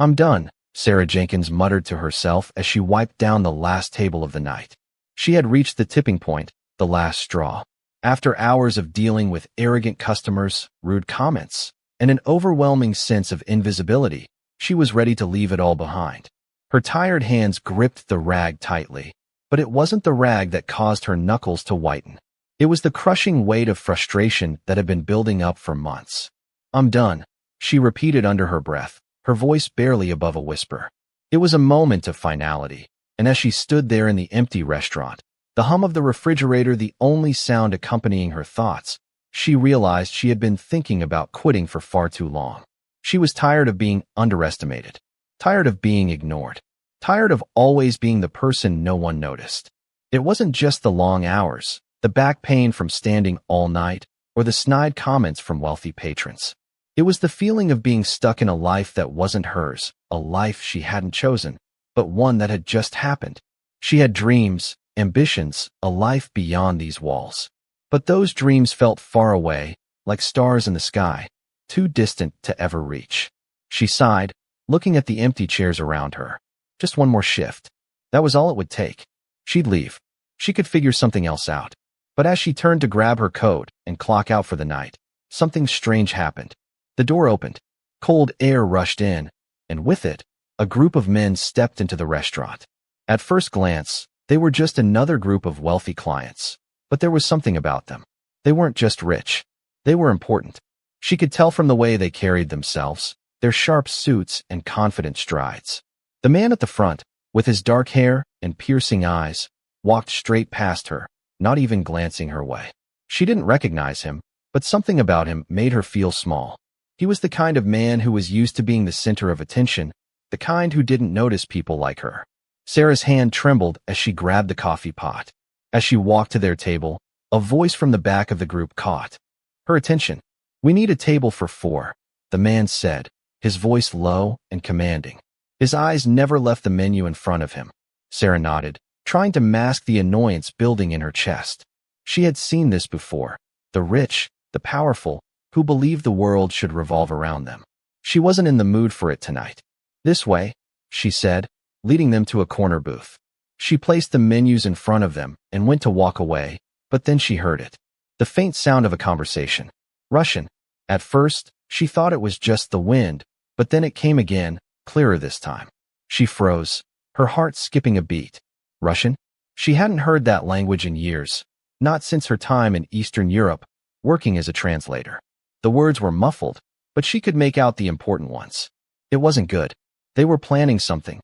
"I'm done," Sarah Jenkins muttered to herself as she wiped down the last table of the night. She had reached the tipping point, the last straw. After hours of dealing with arrogant customers, rude comments, and an overwhelming sense of invisibility, she was ready to leave it all behind. Her tired hands gripped the rag tightly, but it wasn't the rag that caused her knuckles to whiten. It was the crushing weight of frustration that had been building up for months. "I'm done," she repeated under her breath, her voice barely above a whisper. It was a moment of finality, and as she stood there in the empty restaurant, the hum of the refrigerator the only sound accompanying her thoughts, she realized she had been thinking about quitting for far too long. She was tired of being underestimated, tired of being ignored, tired of always being the person no one noticed. It wasn't just the long hours, the back pain from standing all night, or the snide comments from wealthy patrons. It was the feeling of being stuck in a life that wasn't hers, a life she hadn't chosen, but one that had just happened. She had dreams, ambitions, a life beyond these walls. But those dreams felt far away, like stars in the sky, too distant to ever reach. She sighed, looking at the empty chairs around her. Just one more shift. That was all it would take. She'd leave. She could figure something else out. But as she turned to grab her coat and clock out for the night, something strange happened. The door opened. Cold air rushed in, and with it, a group of men stepped into the restaurant. At first glance, they were just another group of wealthy clients. But there was something about them. They weren't just rich. They were important. She could tell from the way they carried themselves, their sharp suits and confident strides. The man at the front, with his dark hair and piercing eyes, walked straight past her, not even glancing her way. She didn't recognize him, but something about him made her feel small. He was the kind of man who was used to being the center of attention, the kind who didn't notice people like her. Sarah's hand trembled as she grabbed the coffee pot. As she walked to their table, a voice from the back of the group caught her attention. "We need a table for 4, the man said, his voice low and commanding. His eyes never left the menu in front of him. Sarah nodded, trying to mask the annoyance building in her chest. She had seen this before. The rich, the powerful, who believed the world should revolve around them. She wasn't in the mood for it tonight. "This way," she said, leading them to a corner booth. She placed the menus in front of them and went to walk away, but then she heard it. The faint sound of a conversation. Russian. At first, she thought it was just the wind, but then it came again, clearer this time. She froze, her heart skipping a beat. Russian? She hadn't heard that language in years, not since her time in Eastern Europe, working as a translator. The words were muffled, but she could make out the important ones. It wasn't good. They were planning something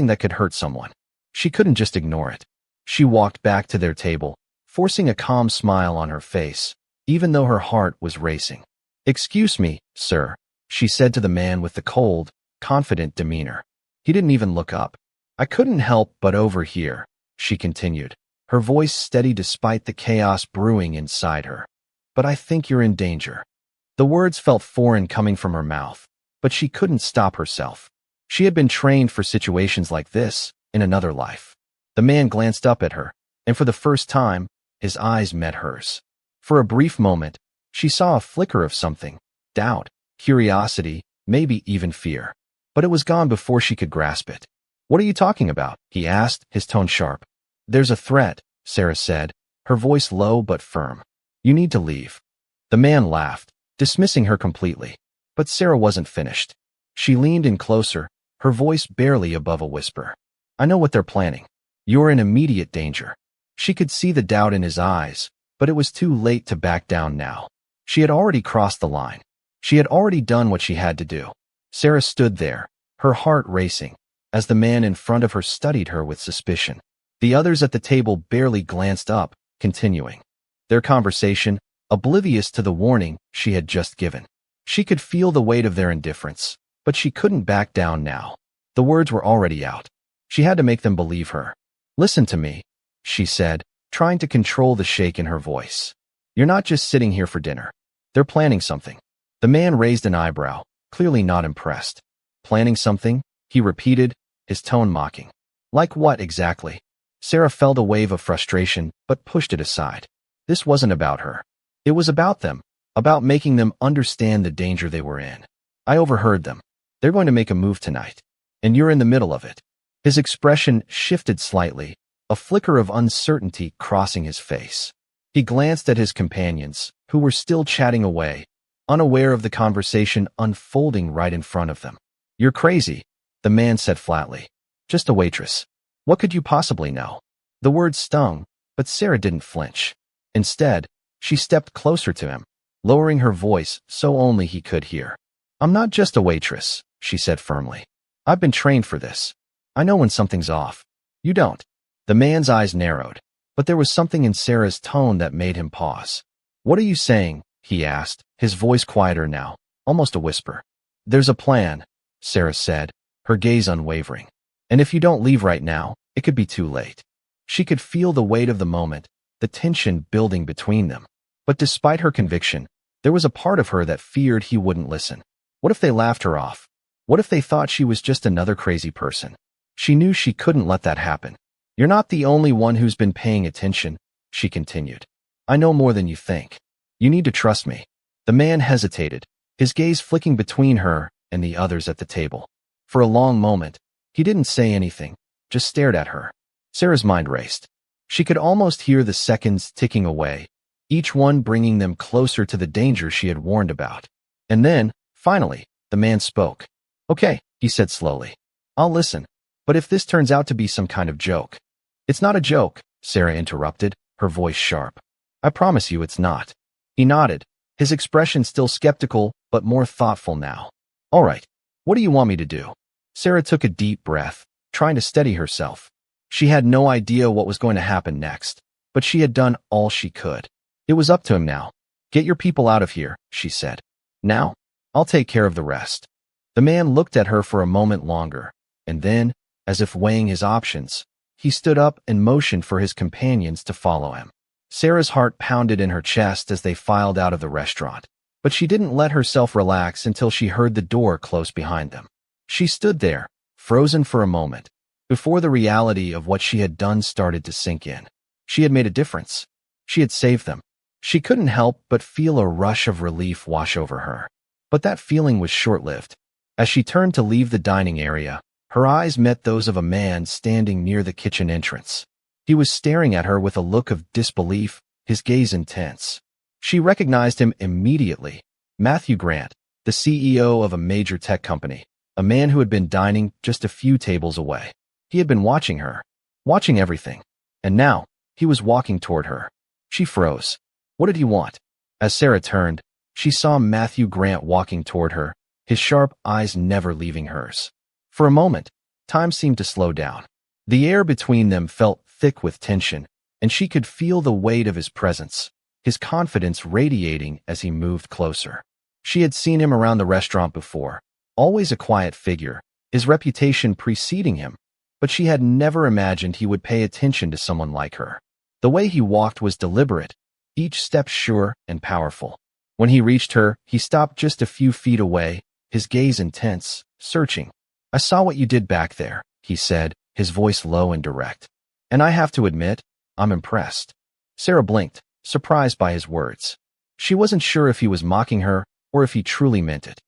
that could hurt someone. She couldn't just ignore it. She walked back to their table, forcing a calm smile on her face, even though her heart was racing. "Excuse me, sir," she said to the man with the cold, confident demeanor. He didn't even look up. "I couldn't help but overhear," she continued, her voice steady despite the chaos brewing inside her. "But I think you're in danger." The words felt foreign coming from her mouth, but she couldn't stop herself. She had been trained for situations like this in another life. The man glanced up at her, and for the first time, his eyes met hers. For a brief moment, she saw a flicker of something, doubt, curiosity, maybe even fear. But it was gone before she could grasp it. "What are you talking about?" he asked, his tone sharp. "There's a threat," Sarah said, her voice low but firm. "You need to leave." The man laughed, dismissing her completely. But Sarah wasn't finished. She leaned in closer, her voice barely above a whisper. "I know what they're planning. You're in immediate danger." She could see the doubt in his eyes, but it was too late to back down now. She had already crossed the line. She had already done what she had to do. Sarah stood there, her heart racing, as the man in front of her studied her with suspicion. The others at the table barely glanced up, continuing their conversation, oblivious to the warning she had just given. She could feel the weight of their indifference, but she couldn't back down now. The words were already out. She had to make them believe her. "Listen to me," she said, trying to control the shake in her voice. "You're not just sitting here for dinner. They're planning something." The man raised an eyebrow, clearly not impressed. "Planning something?" he repeated, his tone mocking. "Like what exactly?" Sarah felt a wave of frustration, but pushed it aside. This wasn't about her. It was about them, about making them understand the danger they were in. "I overheard them." They're going to make a move tonight, and you're in the middle of it. His expression shifted slightly, a flicker of uncertainty crossing his face. He glanced at his companions, who were still chatting away, unaware of the conversation unfolding right in front of them. You're crazy, the man said flatly. Just a waitress. What could you possibly know? The words stung, but Sarah didn't flinch. Instead, she stepped closer to him, lowering her voice so only he could hear. I'm not just a waitress, she said firmly. I've been trained for this. I know when something's off. You don't. The man's eyes narrowed, but there was something in Sarah's tone that made him pause. What are you saying? He asked, his voice quieter now, almost a whisper. There's a plan, Sarah said, her gaze unwavering. And if you don't leave right now, it could be too late. She could feel the weight of the moment, the tension building between them. But despite her conviction, there was a part of her that feared he wouldn't listen. What if they laughed her off? What if they thought she was just another crazy person? She knew she couldn't let that happen. You're not the only one who's been paying attention, she continued. I know more than you think. You need to trust me. The man hesitated, his gaze flicking between her and the others at the table. For a long moment, he didn't say anything, just stared at her. Sarah's mind raced. She could almost hear the seconds ticking away, each one bringing them closer to the danger she had warned about. And then, finally, the man spoke. Okay, he said slowly. I'll listen. But if this turns out to be some kind of joke. It's not a joke, Sarah interrupted, her voice sharp. I promise you it's not. He nodded, his expression still skeptical, but more thoughtful now. All right, what do you want me to do? Sarah took a deep breath, trying to steady herself. She had no idea what was going to happen next, but she had done all she could. It was up to him now. Get your people out of here, she said. Now, I'll take care of the rest. The man looked at her for a moment longer, and then, as if weighing his options, he stood up and motioned for his companions to follow him. Sarah's heart pounded in her chest as they filed out of the restaurant, but she didn't let herself relax until she heard the door close behind them. She stood there, frozen for a moment, before the reality of what she had done started to sink in. She had made a difference. She had saved them. She couldn't help but feel a rush of relief wash over her. But that feeling was short-lived. As she turned to leave the dining area, her eyes met those of a man standing near the kitchen entrance. He was staring at her with a look of disbelief, his gaze intense. She recognized him immediately. Matthew Grant, the CEO of a major tech company, a man who had been dining just a few tables away. He had been watching her, watching everything. And now, he was walking toward her. She froze. What did he want? As Sarah turned, she saw Matthew Grant walking toward her, his sharp eyes never leaving hers. For a moment, time seemed to slow down. The air between them felt thick with tension, and she could feel the weight of his presence, his confidence radiating as he moved closer. She had seen him around the restaurant before, always a quiet figure, his reputation preceding him, but she had never imagined he would pay attention to someone like her. The way he walked was deliberate, each step sure and powerful. When he reached her, he stopped just a few feet away, his gaze intense, searching. I saw what you did back there, he said, his voice low and direct. And I have to admit, I'm impressed. Sarah blinked, surprised by his words. She wasn't sure if he was mocking her or if he truly meant it.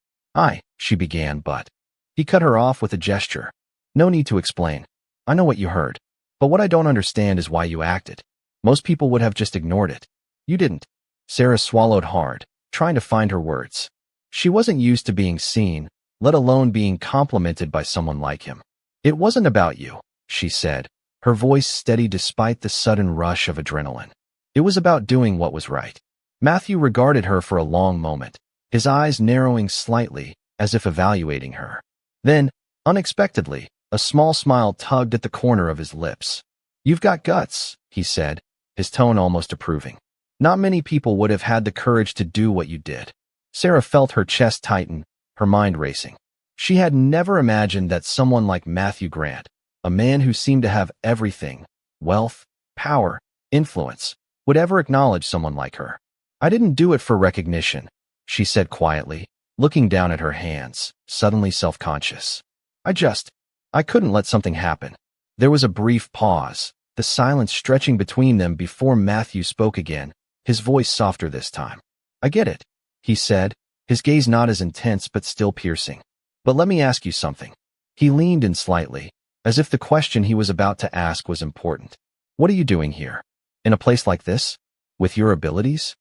She began, but he cut her off with a gesture. No need to explain. I know what you heard. But what I don't understand is why you acted. Most people would have just ignored it. You didn't. Sarah swallowed hard, trying to find her words. She wasn't used to being seen, let alone being complimented by someone like him. It wasn't about you, she said, her voice steady despite the sudden rush of adrenaline. It was about doing what was right. Matthew regarded her for a long moment, his eyes narrowing slightly, as if evaluating her. Then, unexpectedly, a small smile tugged at the corner of his lips. You've got guts, he said, his tone almost approving. Not many people would have had the courage to do what you did. Sarah felt her chest tighten, her mind racing. She had never imagined that someone like Matthew Grant, a man who seemed to have everything, wealth, power, influence, would ever acknowledge someone like her. I didn't do it for recognition, she said quietly, looking down at her hands, suddenly self-conscious. I couldn't let something happen. There was a brief pause, the silence stretching between them before Matthew spoke again, his voice softer this time. I get it, he said, his gaze not as intense but still piercing. But let me ask you something. He leaned in slightly, as if the question he was about to ask was important. What are you doing here? In a place like this? With your abilities?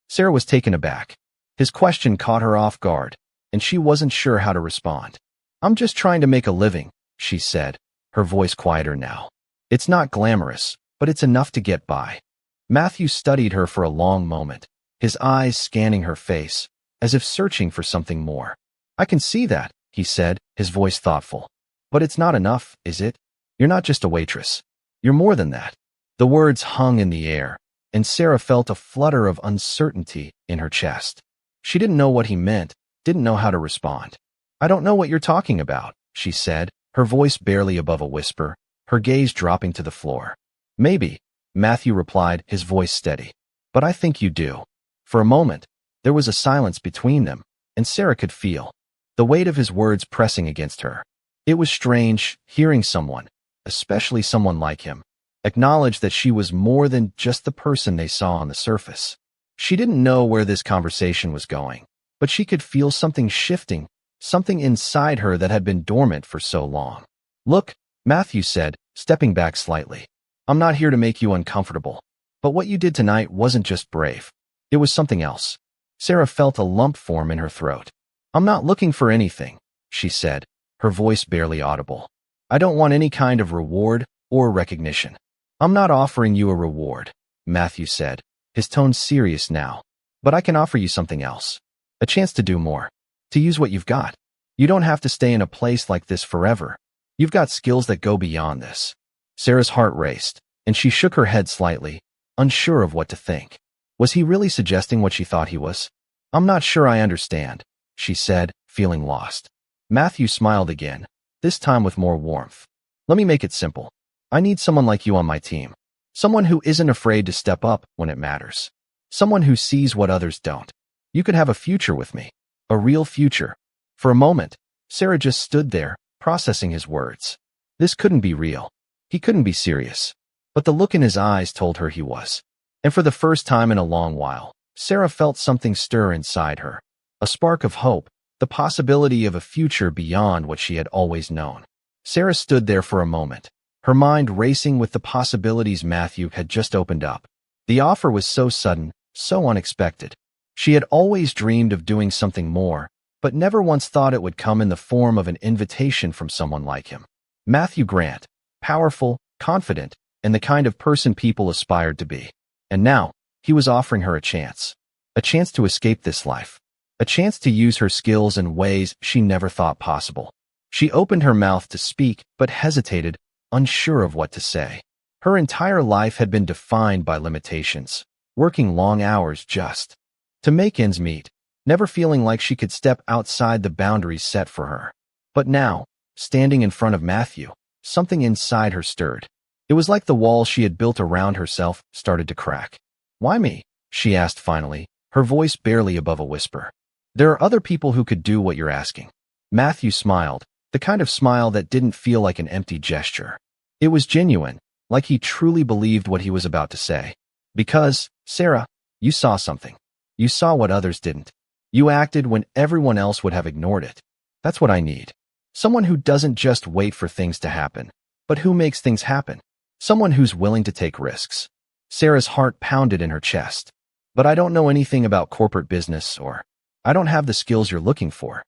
Sarah was taken aback. His question caught her off guard, and she wasn't sure how to respond. I'm just trying to make a living, she said, her voice quieter now. It's not glamorous, but it's enough to get by. Matthew studied her for a long moment, his eyes scanning her face, as if searching for something more. I can see that, he said, his voice thoughtful. But it's not enough, is it? You're not just a waitress. You're more than that. The words hung in the air, and Sarah felt a flutter of uncertainty in her chest. She didn't know what he meant, didn't know how to respond. I don't know what you're talking about, she said, her voice barely above a whisper, her gaze dropping to the floor. Maybe, Matthew replied, his voice steady. But I think you do. For a moment, there was a silence between them, and Sarah could feel the weight of his words pressing against her. It was strange hearing someone, especially someone like him, acknowledge that she was more than just the person they saw on the surface. She didn't know where this conversation was going, but she could feel something shifting, something inside her that had been dormant for so long. Look, Matthew said, stepping back slightly. I'm not here to make you uncomfortable, but what you did tonight wasn't just brave. It was something else. Sarah felt a lump form in her throat. I'm not looking for anything, she said, her voice barely audible. I don't want any kind of reward or recognition. I'm not offering you a reward, Matthew said, his tone serious now. But I can offer you something else. A chance to do more. To use what you've got. You don't have to stay in a place like this forever. You've got skills that go beyond this. Sarah's heart raced, and she shook her head slightly, unsure of what to think. Was he really suggesting what she thought he was? I'm not sure I understand, she said, feeling lost. Matthew smiled again, this time with more warmth. Let me make it simple. I need someone like you on my team. Someone who isn't afraid to step up when it matters. Someone who sees what others don't. You could have a future with me. A real future. For a moment, Sarah just stood there, processing his words. This couldn't be real. He couldn't be serious. But the look in his eyes told her he was. And for the first time in a long while, Sarah felt something stir inside her. A spark of hope, the possibility of a future beyond what she had always known. Sarah stood there for a moment, her mind racing with the possibilities Matthew had just opened up. The offer was so sudden, so unexpected. She had always dreamed of doing something more, but never once thought it would come in the form of an invitation from someone like him. Matthew Grant, powerful, confident, and the kind of person people aspired to be. And now, he was offering her a chance. A chance to escape this life. A chance to use her skills in ways she never thought possible. She opened her mouth to speak, but hesitated, unsure of what to say. Her entire life had been defined by limitations, working long hours just to make ends meet, never feeling like she could step outside the boundaries set for her. But now, standing in front of Matthew, something inside her stirred. It was like the walls she had built around herself started to crack. Why me? She asked finally, her voice barely above a whisper. There are other people who could do what you're asking. Matthew smiled, the kind of smile that didn't feel like an empty gesture. It was genuine, like he truly believed what he was about to say. Because, Sarah, you saw something. You saw what others didn't. You acted when everyone else would have ignored it. That's what I need. Someone who doesn't just wait for things to happen, but who makes things happen. Someone who's willing to take risks. Sarah's heart pounded in her chest. But I don't know anything about corporate business, or I don't have the skills you're looking for.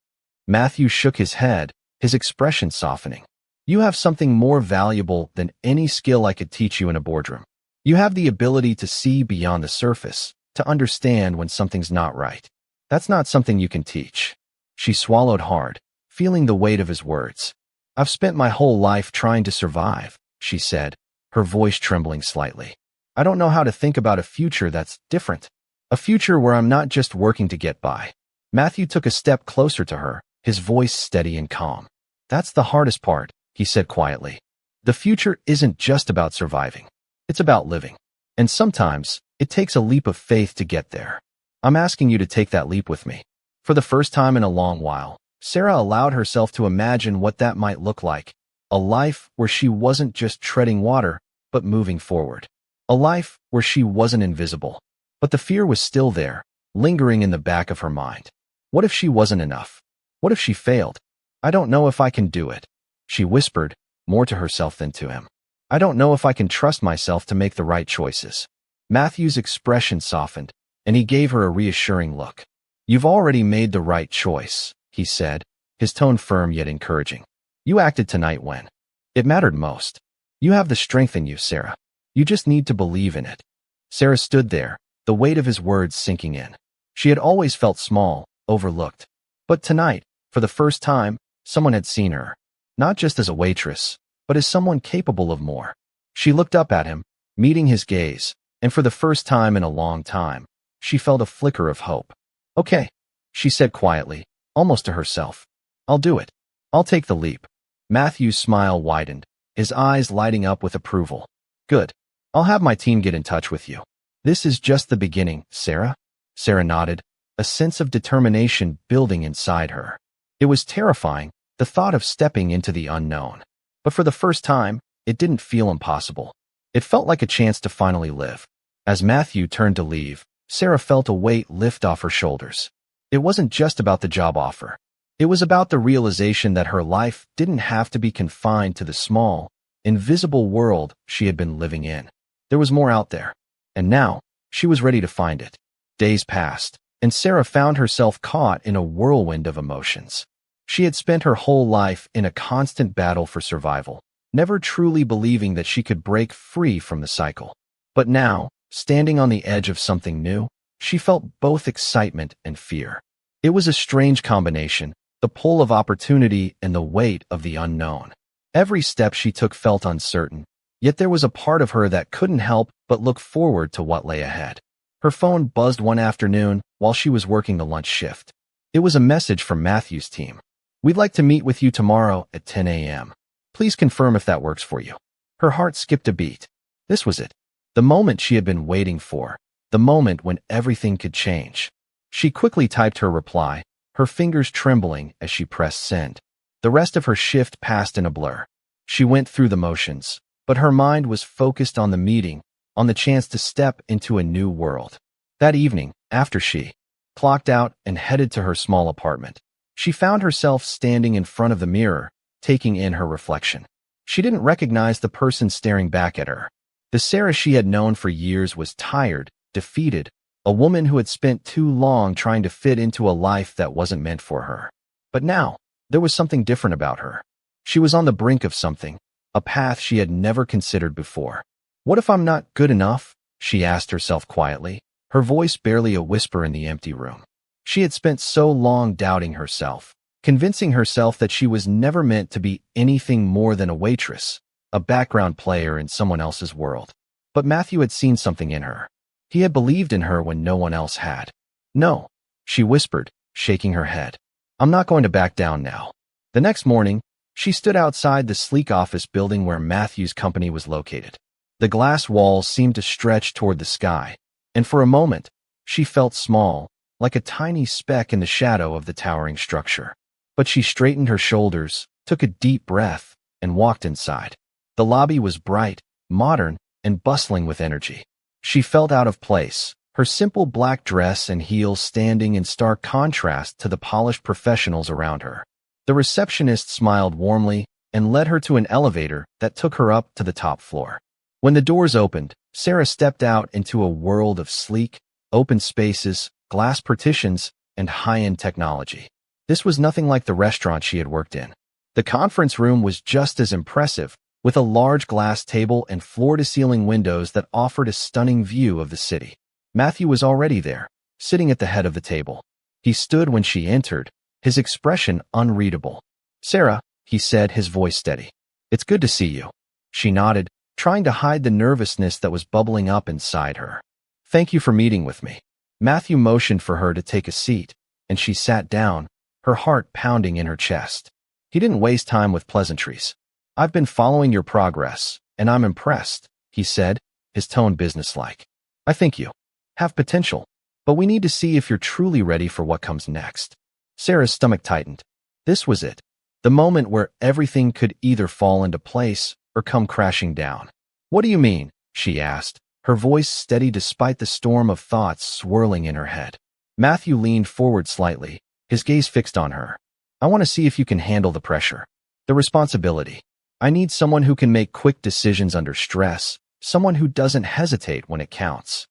Matthew shook his head, his expression softening. You have something more valuable than any skill I could teach you in a boardroom. You have the ability to see beyond the surface, to understand when something's not right. That's not something you can teach. She swallowed hard, feeling the weight of his words. I've spent my whole life trying to survive, she said, her voice trembling slightly. I don't know how to think about a future that's different. A future where I'm not just working to get by. Matthew took a step closer to her, his voice steady and calm. That's the hardest part, he said quietly. The future isn't just about surviving. It's about living. And sometimes, it takes a leap of faith to get there. I'm asking you to take that leap with me. For the first time in a long while, Sarah allowed herself to imagine what that might look like. A life where she wasn't just treading water, but moving forward. A life where she wasn't invisible. But the fear was still there, lingering in the back of her mind. What if she wasn't enough? What if she failed? I don't know if I can do it, she whispered, more to herself than to him. I don't know if I can trust myself to make the right choices. Matthew's expression softened, and he gave her a reassuring look. You've already made the right choice, he said, his tone firm yet encouraging. You acted tonight when it mattered most. You have the strength in you, Sarah. You just need to believe in it. Sarah stood there, the weight of his words sinking in. She had always felt small, overlooked. But tonight, for the first time, someone had seen her, not just as a waitress, but as someone capable of more. She looked up at him, meeting his gaze, and for the first time in a long time, she felt a flicker of hope. Okay, she said quietly, almost to herself. I'll do it. I'll take the leap. Matthew's smile widened, his eyes lighting up with approval. Good. I'll have my team get in touch with you. This is just the beginning, Sarah. Sarah nodded, a sense of determination building inside her. It was terrifying, the thought of stepping into the unknown. But for the first time, it didn't feel impossible. It felt like a chance to finally live. As Matthew turned to leave, Sarah felt a weight lift off her shoulders. It wasn't just about the job offer. It was about the realization that her life didn't have to be confined to the small, invisible world she had been living in. There was more out there. And now, she was ready to find it. Days passed, and Sarah found herself caught in a whirlwind of emotions. She had spent her whole life in a constant battle for survival, never truly believing that she could break free from the cycle. But now, standing on the edge of something new, she felt both excitement and fear. It was a strange combination, the pull of opportunity and the weight of the unknown. Every step she took felt uncertain, yet there was a part of her that couldn't help but look forward to what lay ahead. Her phone buzzed one afternoon while she was working the lunch shift. It was a message from Matthew's team. We'd like to meet with you tomorrow at 10 a.m. Please confirm if that works for you. Her heart skipped a beat. This was it. The moment she had been waiting for. The moment when everything could change. She quickly typed her reply, her fingers trembling as she pressed send. The rest of her shift passed in a blur. She went through the motions, but her mind was focused on the meeting, on the chance to step into a new world. That evening, after she clocked out and headed to her small apartment, she found herself standing in front of the mirror, taking in her reflection. She didn't recognize the person staring back at her. The Sarah she had known for years was tired, defeated, a woman who had spent too long trying to fit into a life that wasn't meant for her. But now, there was something different about her. She was on the brink of something, a path she had never considered before. What if I'm not good enough? She asked herself quietly, her voice barely a whisper in the empty room. She had spent so long doubting herself, convincing herself that she was never meant to be anything more than a waitress, a background player in someone else's world. But Matthew had seen something in her. He had believed in her when no one else had. No, she whispered, shaking her head. I'm not going to back down now. The next morning, she stood outside the sleek office building where Matthew's company was located. The glass walls seemed to stretch toward the sky, and for a moment, she felt small, like a tiny speck in the shadow of the towering structure. But she straightened her shoulders, took a deep breath, and walked inside. The lobby was bright, modern, and bustling with energy. She felt out of place, her simple black dress and heels standing in stark contrast to the polished professionals around her. The receptionist smiled warmly and led her to an elevator that took her up to the top floor. When the doors opened, Sarah stepped out into a world of sleek, open spaces, glass partitions, and high-end technology. This was nothing like the restaurant she had worked in. The conference room was just as impressive, with a large glass table and floor-to-ceiling windows that offered a stunning view of the city. Matthew was already there, sitting at the head of the table. He stood when she entered, his expression unreadable. Sarah, he said, his voice steady. It's good to see you. She nodded, trying to hide the nervousness that was bubbling up inside her. Thank you for meeting with me. Matthew motioned for her to take a seat, and she sat down, her heart pounding in her chest. He didn't waste time with pleasantries. I've been following your progress, and I'm impressed, he said, his tone businesslike. I think you have potential, but we need to see if you're truly ready for what comes next. Sarah's stomach tightened. This was it, the moment where everything could either fall into place or come crashing down. What do you mean? She asked, her voice steady despite the storm of thoughts swirling in her head. Matthew leaned forward slightly, his gaze fixed on her. I want to see if you can handle the pressure, the responsibility. I need someone who can make quick decisions under stress, someone who doesn't hesitate when it counts.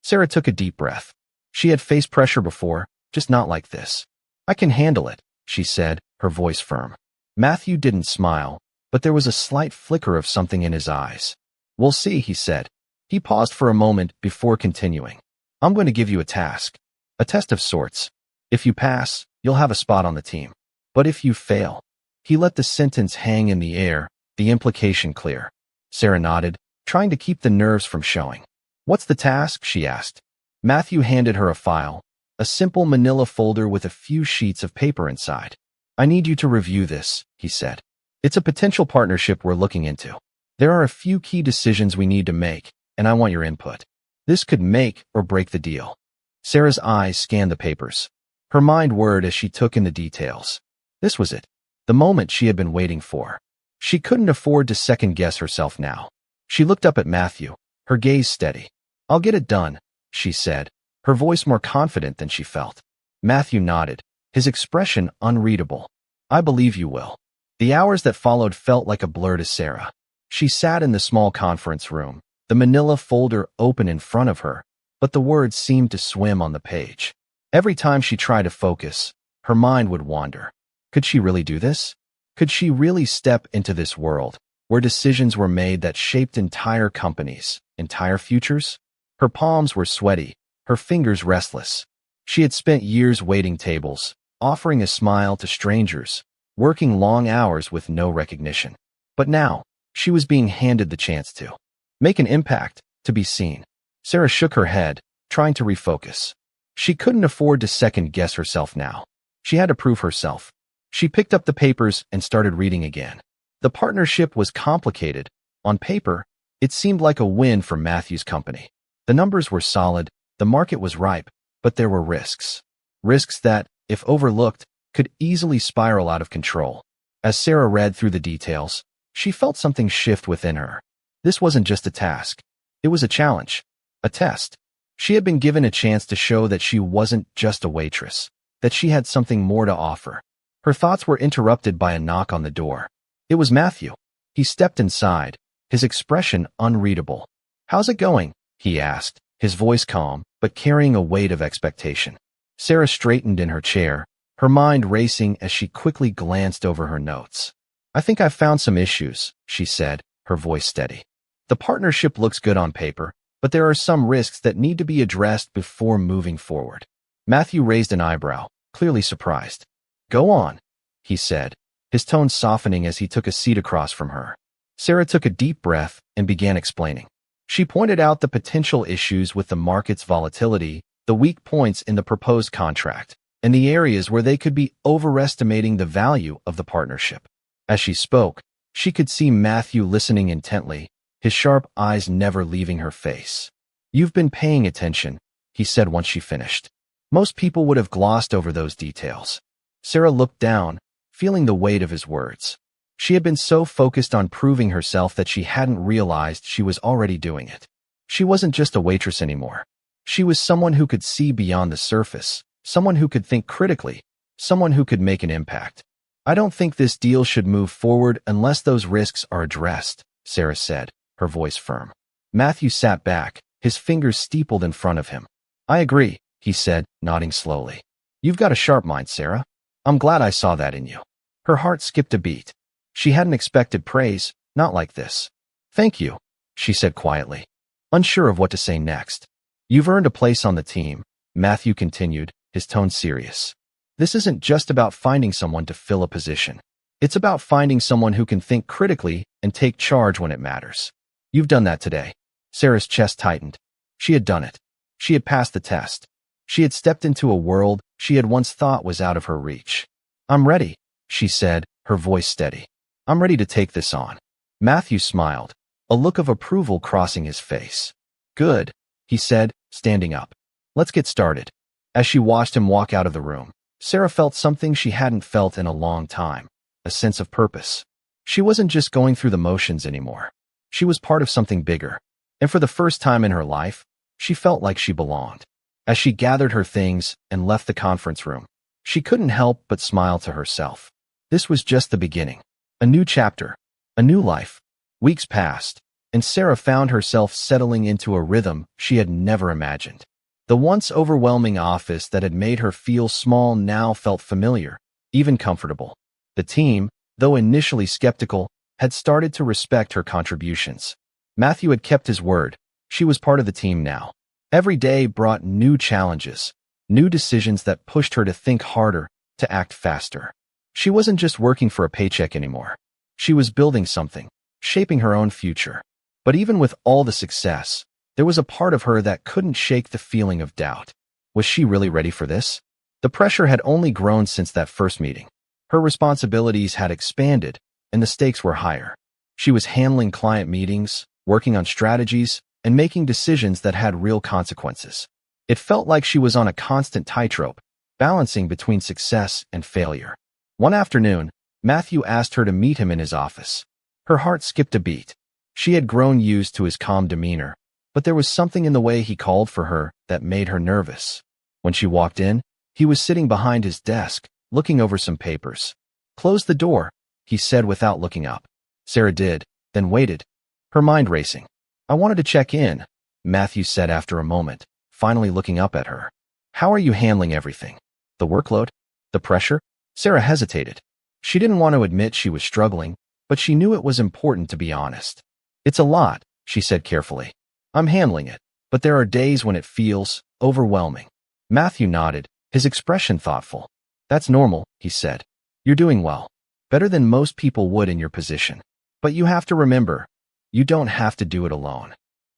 Sarah took a deep breath. She had faced pressure before, just not like this. I can handle it, she said, her voice firm. Matthew didn't smile, but there was a slight flicker of something in his eyes. We'll see, he said. He paused for a moment before continuing. I'm going to give you a task. A test of sorts. If you pass, you'll have a spot on the team. But if you fail, he let the sentence hang in the air, the implication clear. Sarah nodded, trying to keep the nerves from showing. What's the task? She asked. Matthew handed her a file, a simple manila folder with a few sheets of paper inside. I need you to review this, he said. It's a potential partnership we're looking into. There are a few key decisions we need to make, and I want your input. This could make or break the deal. Sarah's eyes scanned the papers. Her mind whirred as she took in the details. This was it, the moment she had been waiting for. She couldn't afford to second-guess herself now. She looked up at Matthew, her gaze steady. I'll get it done, she said, her voice more confident than she felt. Matthew nodded, his expression unreadable. I believe you will. The hours that followed felt like a blur to Sarah. She sat in the small conference room, the manila folder open in front of her, but the words seemed to swim on the page. Every time she tried to focus, her mind would wander. Could she really do this? Could she really step into this world, where decisions were made that shaped entire companies, entire futures? Her palms were sweaty, her fingers restless. She had spent years waiting tables, offering a smile to strangers, working long hours with no recognition. But now, she was being handed the chance to make an impact, to be seen. Sarah shook her head, trying to refocus. She couldn't afford to second-guess herself now. She had to prove herself. She picked up the papers and started reading again. The partnership was complicated. On paper, it seemed like a win for Matthew's company. The numbers were solid, the market was ripe, but there were risks. Risks that, if overlooked, could easily spiral out of control. As Sarah read through the details, she felt something shift within her. This wasn't just a task. It was a challenge, a test. She had been given a chance to show that she wasn't just a waitress, that she had something more to offer. Her thoughts were interrupted by a knock on the door. It was Matthew. He stepped inside, his expression unreadable. How's it going? He asked, his voice calm, but carrying a weight of expectation. Sarah straightened in her chair, her mind racing as she quickly glanced over her notes. I think I've found some issues, she said, her voice steady. The partnership looks good on paper, but there are some risks that need to be addressed before moving forward. Matthew raised an eyebrow, clearly surprised. Go on, he said, his tone softening as he took a seat across from her. Sarah took a deep breath and began explaining. She pointed out the potential issues with the market's volatility, the weak points in the proposed contract, and the areas where they could be overestimating the value of the partnership. As she spoke, she could see Matthew listening intently, his sharp eyes never leaving her face. You've been paying attention, he said once she finished. Most people would have glossed over those details. Sarah looked down, feeling the weight of his words. She had been so focused on proving herself that she hadn't realized she was already doing it. She wasn't just a waitress anymore. She was someone who could see beyond the surface, someone who could think critically, someone who could make an impact. I don't think this deal should move forward unless those risks are addressed, Sarah said, her voice firm. Matthew sat back, his fingers steepled in front of him. I agree, he said, nodding slowly. You've got a sharp mind, Sarah. I'm glad I saw that in you. Her heart skipped a beat. She hadn't expected praise, not like this. Thank you, she said quietly, unsure of what to say next. You've earned a place on the team, Matthew continued, his tone serious. This isn't just about finding someone to fill a position. It's about finding someone who can think critically and take charge when it matters. You've done that today. Sarah's chest tightened. She had done it. She had passed the test. She had stepped into a world she had once thought was out of her reach. I'm ready, she said, her voice steady. I'm ready to take this on. Matthew smiled, a look of approval crossing his face. Good, he said, standing up. Let's get started. As she watched him walk out of the room, Sarah felt something she hadn't felt in a long time, a sense of purpose. She wasn't just going through the motions anymore. She was part of something bigger, and for the first time in her life, she felt like she belonged. As she gathered her things and left the conference room, She couldn't help but smile to herself. This was just the beginning. A new chapter. A new life. Weeks passed, and Sarah found herself settling into a rhythm she had never imagined. The once overwhelming office that had made her feel small now felt familiar, even comfortable. The team, though initially skeptical, had started to respect her contributions. Matthew had kept his word. She was part of the team now. Every day brought new challenges, new decisions that pushed her to think harder, to act faster. She wasn't just working for a paycheck anymore. She was building something, shaping her own future. But even with all the success, there was a part of her that couldn't shake the feeling of doubt. Was she really ready for this? The pressure had only grown since that first meeting. Her responsibilities had expanded, and the stakes were higher. She was handling client meetings, working on strategies, and making decisions that had real consequences. It felt like she was on a constant tightrope, balancing between success and failure. One afternoon, Matthew asked her to meet him in his office. Her heart skipped a beat. She had grown used to his calm demeanor, but there was something in the way he called for her that made her nervous. When she walked in, he was sitting behind his desk, looking over some papers. "Close the door," he said without looking up. Sarah did, then waited, her mind racing. "I wanted to check in," Matthew said after a moment, finally looking up at her. "How are you handling everything? The workload? The pressure?" Sarah hesitated. She didn't want to admit she was struggling, but she knew it was important to be honest. "It's a lot," she said carefully. "I'm handling it, but there are days when it feels overwhelming." Matthew nodded, his expression thoughtful. "That's normal," he said. "You're doing well. Better than most people would in your position. But you have to remember, you don't have to do it alone."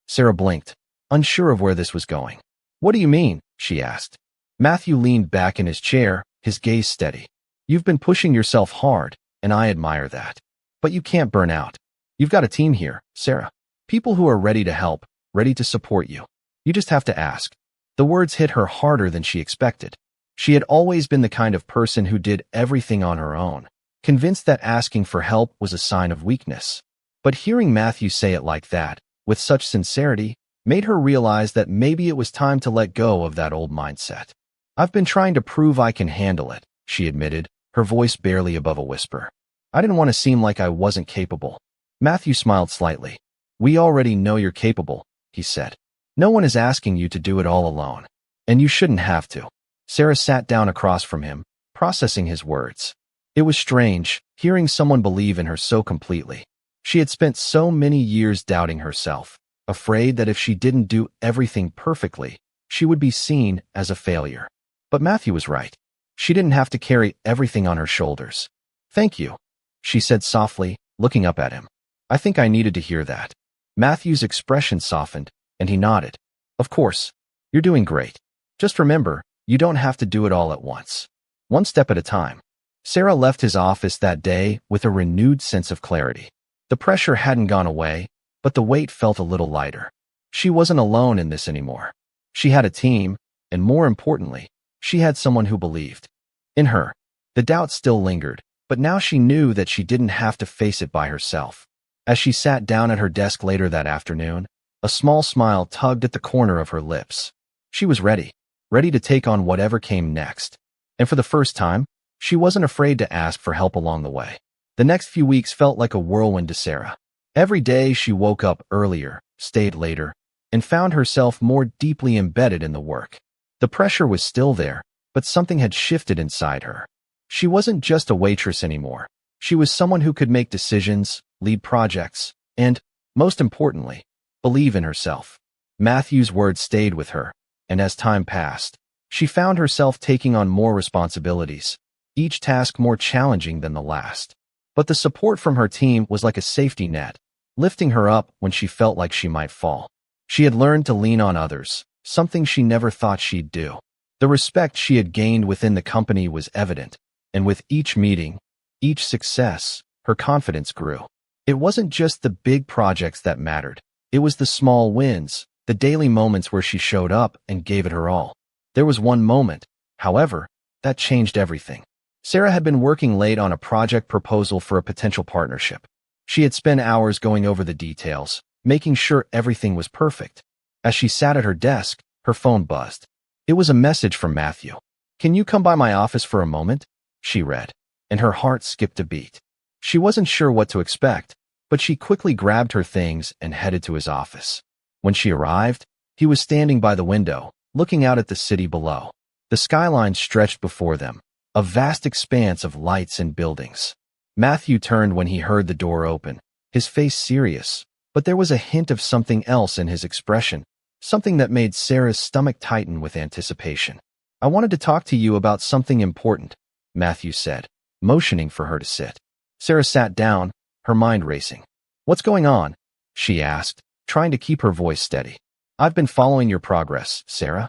Sarah blinked, unsure of where this was going. "What do you mean?" she asked. Matthew leaned back in his chair, his gaze steady. "You've been pushing yourself hard, and I admire that. But you can't burn out. You've got a team here, Sarah. People who are ready to help, ready to support you. You just have to ask." The words hit her harder than she expected. She had always been the kind of person who did everything on her own, convinced that asking for help was a sign of weakness. But hearing Matthew say it like that, with such sincerity, made her realize that maybe it was time to let go of that old mindset. "I've been trying to prove I can handle it," she admitted, her voice barely above a whisper. "I didn't want to seem like I wasn't capable." Matthew smiled slightly. "We already know you're capable," he said. "No one is asking you to do it all alone. And you shouldn't have to." Sarah sat down across from him, processing his words. It was strange, hearing someone believe in her so completely. She had spent so many years doubting herself, afraid that if she didn't do everything perfectly, she would be seen as a failure. But Matthew was right. She didn't have to carry everything on her shoulders. "Thank you," she said softly, looking up at him. "I think I needed to hear that." Matthew's expression softened, and he nodded. "Of course. You're doing great. Just remember, you don't have to do it all at once. One step at a time." Sarah left his office that day with a renewed sense of clarity. The pressure hadn't gone away, but the weight felt a little lighter. She wasn't alone in this anymore. She had a team, and more importantly, she had someone who believed in her. The doubt still lingered, but now she knew that she didn't have to face it by herself. As she sat down at her desk later that afternoon, a small smile tugged at the corner of her lips. She was ready to take on whatever came next. And for the first time, she wasn't afraid to ask for help along the way. The next few weeks felt like a whirlwind to Sarah. Every day she woke up earlier, stayed later, and found herself more deeply embedded in the work. The pressure was still there, but something had shifted inside her. She wasn't just a waitress anymore. She was someone who could make decisions, lead projects, and, most importantly, believe in herself. Matthew's words stayed with her, and as time passed, she found herself taking on more responsibilities, each task more challenging than the last. But the support from her team was like a safety net, lifting her up when she felt like she might fall. She had learned to lean on others, something she never thought she'd do. The respect she had gained within the company was evident, and with each meeting, each success, her confidence grew. It wasn't just the big projects that mattered. It was the small wins, the daily moments where she showed up and gave it her all. There was one moment, however, that changed everything. Sarah had been working late on a project proposal for a potential partnership. She had spent hours going over the details, making sure everything was perfect. As she sat at her desk, her phone buzzed. It was a message from Matthew. "Can you come by my office for a moment?" she read, and her heart skipped a beat. She wasn't sure what to expect, but she quickly grabbed her things and headed to his office. When she arrived, he was standing by the window, looking out at the city below. The skyline stretched before them, a vast expanse of lights and buildings. Matthew turned when he heard the door open, his face serious, but there was a hint of something else in his expression, something that made Sarah's stomach tighten with anticipation. "I wanted to talk to you about something important," Matthew said, motioning for her to sit. Sarah sat down, her mind racing. "What's going on?" she asked, trying to keep her voice steady. "I've been following your progress, Sarah,"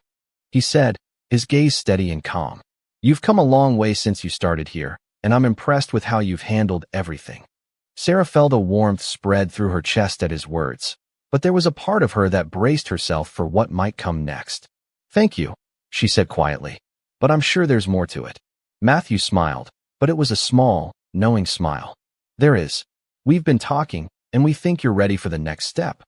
he said, his gaze steady and calm. "You've come a long way since you started here, and I'm impressed with how you've handled everything." Sarah felt a warmth spread through her chest at his words, but there was a part of her that braced herself for what might come next. "Thank you," she said quietly, "but I'm sure there's more to it." Matthew smiled, but it was a small, knowing smile. "There is. We've been talking, and we think you're ready for the next step."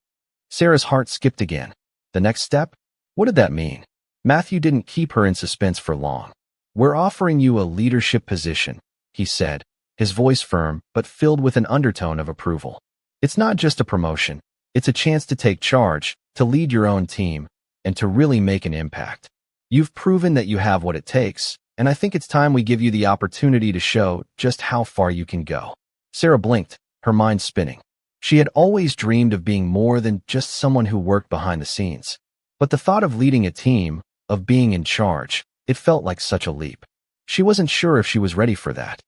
Sarah's heart skipped again. The next step? What did that mean? Matthew didn't keep her in suspense for long. "We're offering you a leadership position," he said, his voice firm but filled with an undertone of approval. "It's not just a promotion. It's a chance to take charge, to lead your own team, and to really make an impact. You've proven that you have what it takes, and I think it's time we give you the opportunity to show just how far you can go." Sarah blinked, her mind spinning. She had always dreamed of being more than just someone who worked behind the scenes. But the thought of leading a team, of being in charge, it felt like such a leap. She wasn't sure if she was ready for that.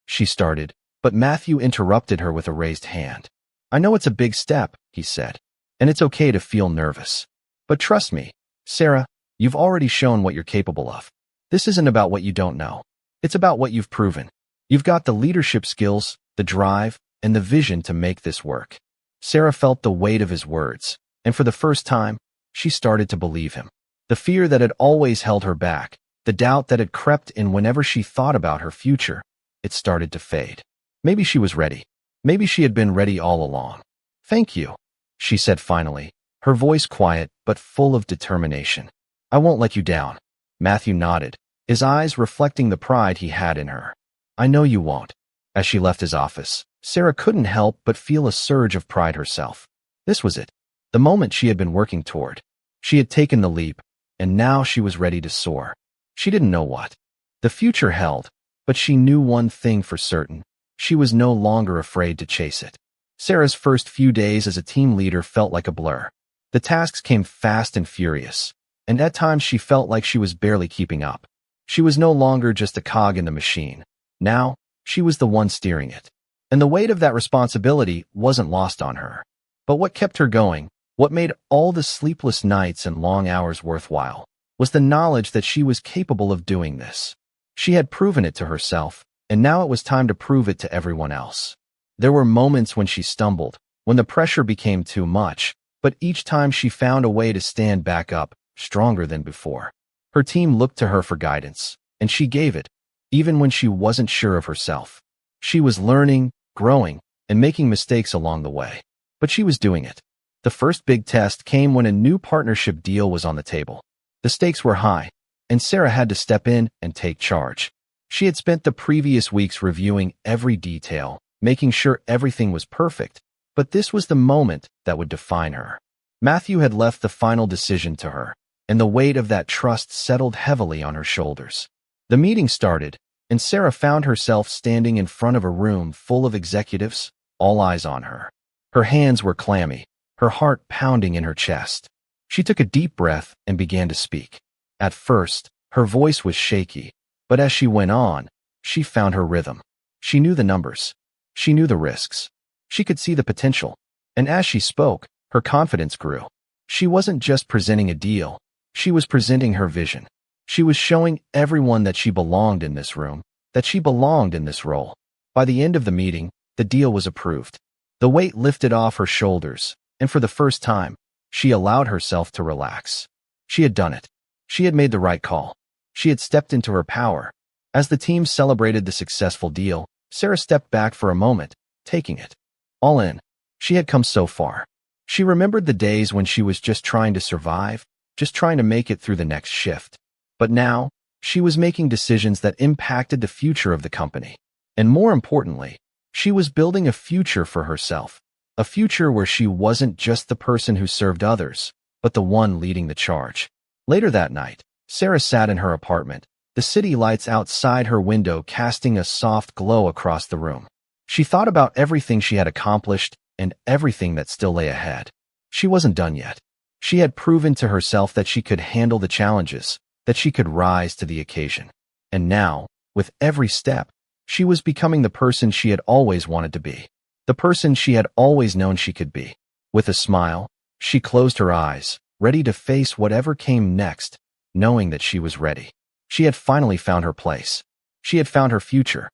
She started, but Matthew interrupted her with a raised hand. "I know it's a big step," he said, "and it's okay to feel nervous. But trust me, Sarah, you've already shown what you're capable of. This isn't about what you don't know. It's about what you've proven. You've got the leadership skills, the drive, and the vision to make this work." Sarah felt the weight of his words, and for the first time, she started to believe him. The fear that had always held her back, the doubt that had crept in whenever she thought about her future, it started to fade. Maybe she was ready. Maybe she had been ready all along. "Thank you," she said finally, her voice quiet but full of determination. "I won't let you down." Matthew nodded, his eyes reflecting the pride he had in her. "I know you won't." As she left his office, Sarah couldn't help but feel a surge of pride herself. This was it, the moment she had been working toward. She had taken the leap, and now she was ready to soar. She didn't know what the future held, but she knew one thing for certain. She was no longer afraid to chase it. Sarah's first few days as a team leader felt like a blur. The tasks came fast and furious, and at times she felt like she was barely keeping up. She was no longer just a cog in the machine. Now, she was the one steering it. And the weight of that responsibility wasn't lost on her. But what kept her going, what made all the sleepless nights and long hours worthwhile, was the knowledge that she was capable of doing this. She had proven it to herself, and now it was time to prove it to everyone else. There were moments when she stumbled, when the pressure became too much, but each time she found a way to stand back up, stronger than before. Her team looked to her for guidance, and she gave it, even when she wasn't sure of herself. She was learning, growing, and making mistakes along the way. But she was doing it. The first big test came when a new partnership deal was on the table. The stakes were high, and Sarah had to step in and take charge. She had spent the previous weeks reviewing every detail, making sure everything was perfect, but this was the moment that would define her. Matthew had left the final decision to her, and the weight of that trust settled heavily on her shoulders. The meeting started, and Sarah found herself standing in front of a room full of executives, all eyes on her. Her hands were clammy, her heart pounding in her chest. She took a deep breath and began to speak. At first, her voice was shaky, but as she went on, she found her rhythm. She knew the numbers. She knew the risks. She could see the potential. And as she spoke, her confidence grew. She wasn't just presenting a deal. She was presenting her vision. She was showing everyone that she belonged in this room, that she belonged in this role. By the end of the meeting, the deal was approved. The weight lifted off her shoulders, and for the first time, she allowed herself to relax. She had done it. She had made the right call. She had stepped into her power. As the team celebrated the successful deal, Sarah stepped back for a moment, taking it all in. She had come so far. She remembered the days when she was just trying to survive, just trying to make it through the next shift. But now, She was making decisions that impacted the future of the company. And more importantly, she was building a future for herself. A future where she wasn't just the person who served others, but the one leading the charge. Later that night, Sarah sat in her apartment, the city lights outside her window casting a soft glow across the room. She thought about everything she had accomplished and everything that still lay ahead. She wasn't done yet. She had proven to herself that she could handle the challenges, that she could rise to the occasion. And now, with every step, she was becoming the person she had always wanted to be. The person she had always known she could be. With a smile, she closed her eyes, ready to face whatever came next, knowing that she was ready. She had finally found her place. She had found her future,